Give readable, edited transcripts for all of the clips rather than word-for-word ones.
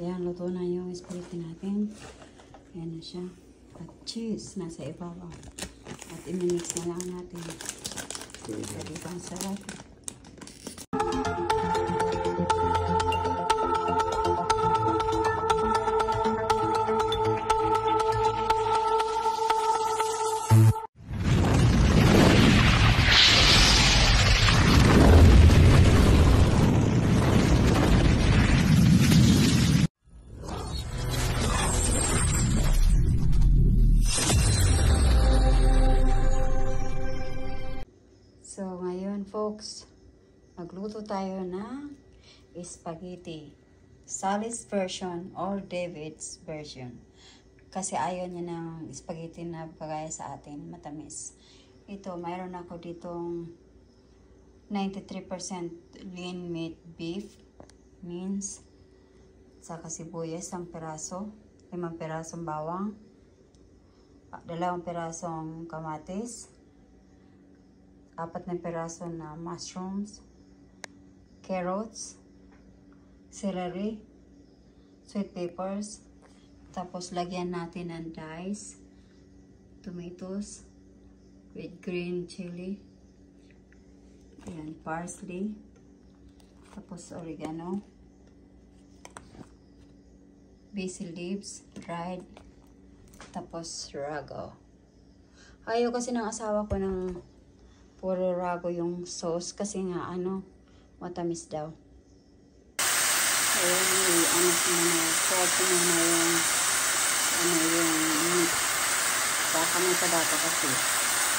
Ayan, luto na yung spaghetti natin. Ayan na siya. At cheese nasa ibabaw. At imimix na lang natin. Pwede pang sarap. So, ngayon folks, magluto tayo ng spaghetti. Sally's version or David's version. Kasi ayaw niya ng spaghetti na kagaya sa atin, matamis. Ito, mayroon ako ditong 93% lean meat beef, means, saka sibuyas, 1 piraso, 5 pirasong bawang, 2 pirasong kamatis, 4 na piraso na mushrooms, carrots, celery, sweet peppers, tapos lagyan natin ng dice, tomatoes, with green chili, ayan, parsley, tapos oregano, basil leaves, dried, tapos rago. Ayaw kasi ng asawa ko ng puro rago yung sauce kasi nga matamis daw. Ayun, fry ko muna yung meat. Baka may tabata kasi.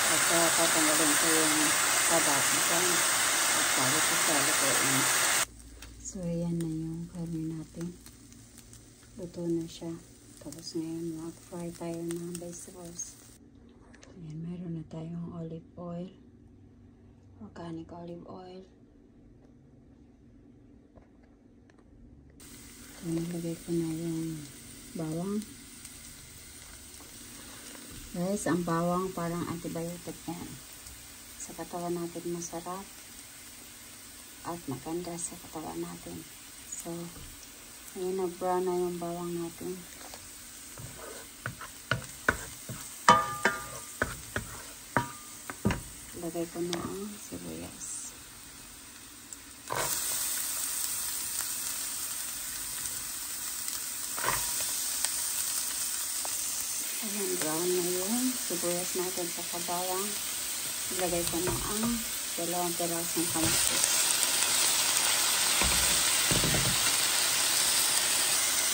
At tatanggalin ko yung tabata dyan. At sali ko yun. So, ayan na yung karne natin. Luto na siya. Tapos ngayon, mag-fry tayo ng vegetables. Ayan, meron na tayong olive oil. Organic olive oil. Nilagay ko na yung bawang. Guys, ang bawang parang antibiotic yan. Sa katawan natin masarap at maganda sa katawan natin. So, ayun, na-brown na yung bawang natin. Lagay ko na ang sibuyas. Ayan, brown na yung sibuyas natin sa kabawang. Ilagay ko na ang 2 pirasong kamatis.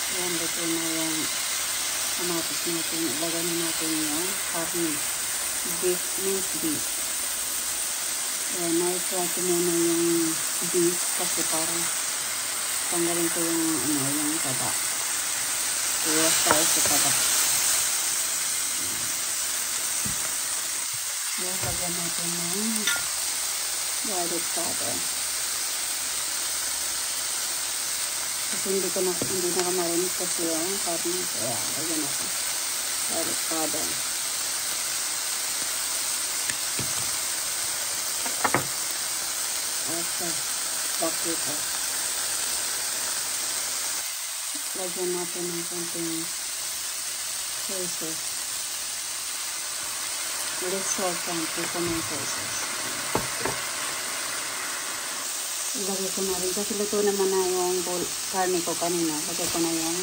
Ayan, luto na yung kamatis natin. Ilagay na natin yung karne. Beef, minced beef. Ayan, na-fry ko muna yung beef kasi parang tanggalin ko yung taba. Iwas tayo sa taba. Ayan, lagyan natin ng garlic powder. Kasi hindi na kamarinig kasi yung karne. Kaya lagyan natin garlic powder. Okay, black pepper. Lagyan natin ng konting soy sauce. Little salt and tomato sauce. Ilagay ko na rin kasi luto naman na yung karne ko kanina. Lagay ko na yung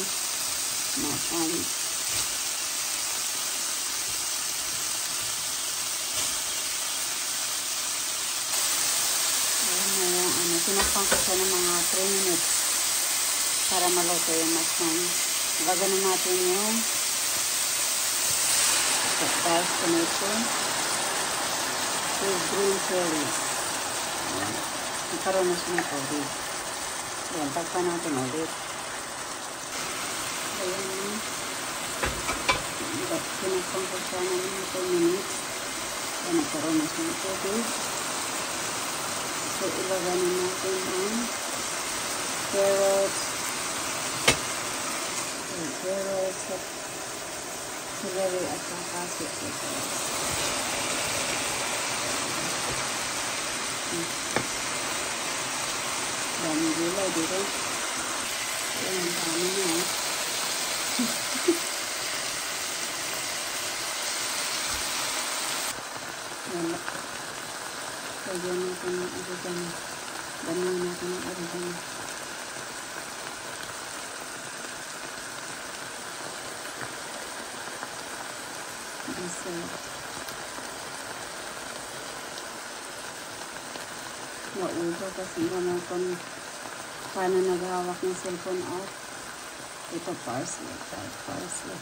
mushrooms. Sinakpan ko siya ng mga 3 minutes para maluto yung mushroom. Gagawin natin yung diced tomato with green chili. Nagkaroon na siya ng tubig. Ayan, tagpan natin ulit. Ayan. Sinakpan ko siya ng mga 2 minutes. Ayan, nagkaroon na siya ng tubig. So, ilagay na natin ang carrots, celery at saka sweet potato. Daming gulay dito. Ayan, ang dami niya. oregano. Damihan natin ng oregano. So, naubo kasi naman kung paano naghahawak ng cellphone out. Ito parsley. Parsley.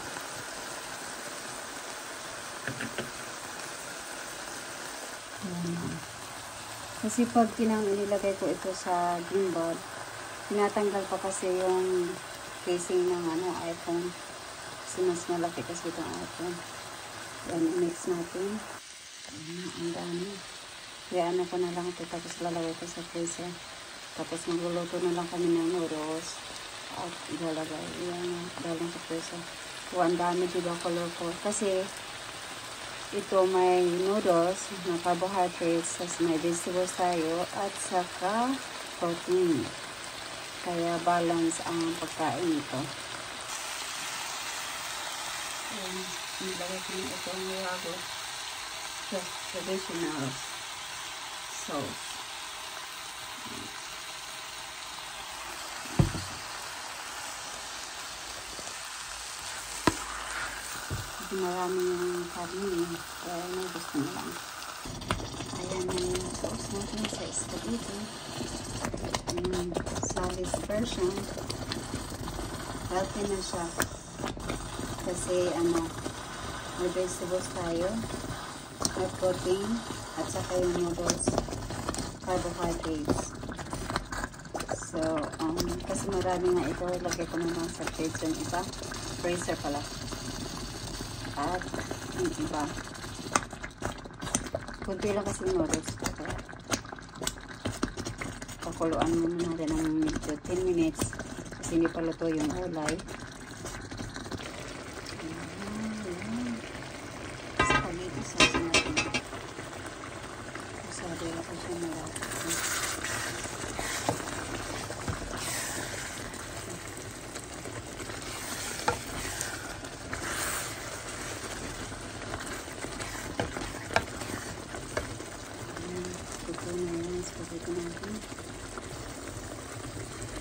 Kasi pag nilagay ko ito sa gimbal, tinatanggal pa kasi yung casing ng iPhone. Kasi mas malaki kasi itong iPhone. Yan, mix natin. Ang dami. Kaya ko na lang ito, tapos lalagay ko sa freezer. Tapos magluluto na lang kami ng noodles. At ilalagay. Yan, galing sa freezer. Ang dami, diba, colorful. Kasi ito may noodles, na carbohydrates, tapos may vegetables tayo, at saka protein. Kaya balance ang pagkain ito. Ayan, nilagay ko na ito ang yogurt. Traditional sauce. Marami yung karne, kaya gusto mo lang. Ayan na yung sauce natin sa spaghetti. Sally's version. Healthy na siya. Kasi may vegetables tayo, may protein, at saka yung noodles, carbohydrates. So, kasi marami nga ito, lagay ko naman sa fridge yung iba. Freezer pala. At yung iba, kunti lang kasi noodles ko, kaya pakuluan muna natin ng medyo 10 minutes kasi hindi pa luto yung ulay. Spaghetti sauce natin. Masabi ako siya malaki.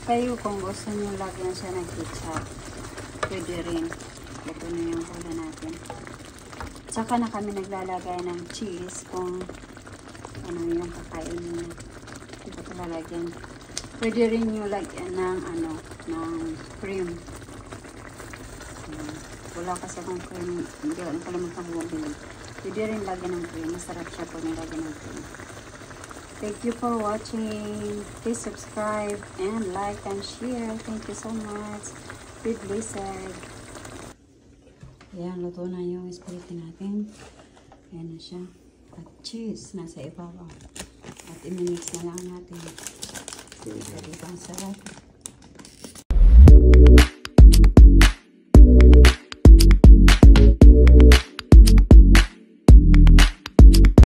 Kayo kung gusto nyo lagyan siya ng ketchup, pwede rin. Ito na yung hula natin. Tsaka na kami naglalagay ng cheese kung ano yung kakain nyo. Ito ko lalagyan. Pwede rin nyo lagyan ng ng cream. Wala kasi akong cream. Hindi ako nakalimutan ko bumili. Pwede rin lagyan ng cream. Masarap siya pag nilagyan ng cream. Thank you for watching. Please subscribe and like and share. Thank you so much. Be blessed. Ayan, luto na yung spaghetti natin. Ayan na siya. At cheese nasa ibabaw. At imimix na lang natin. Sige, ang sarap.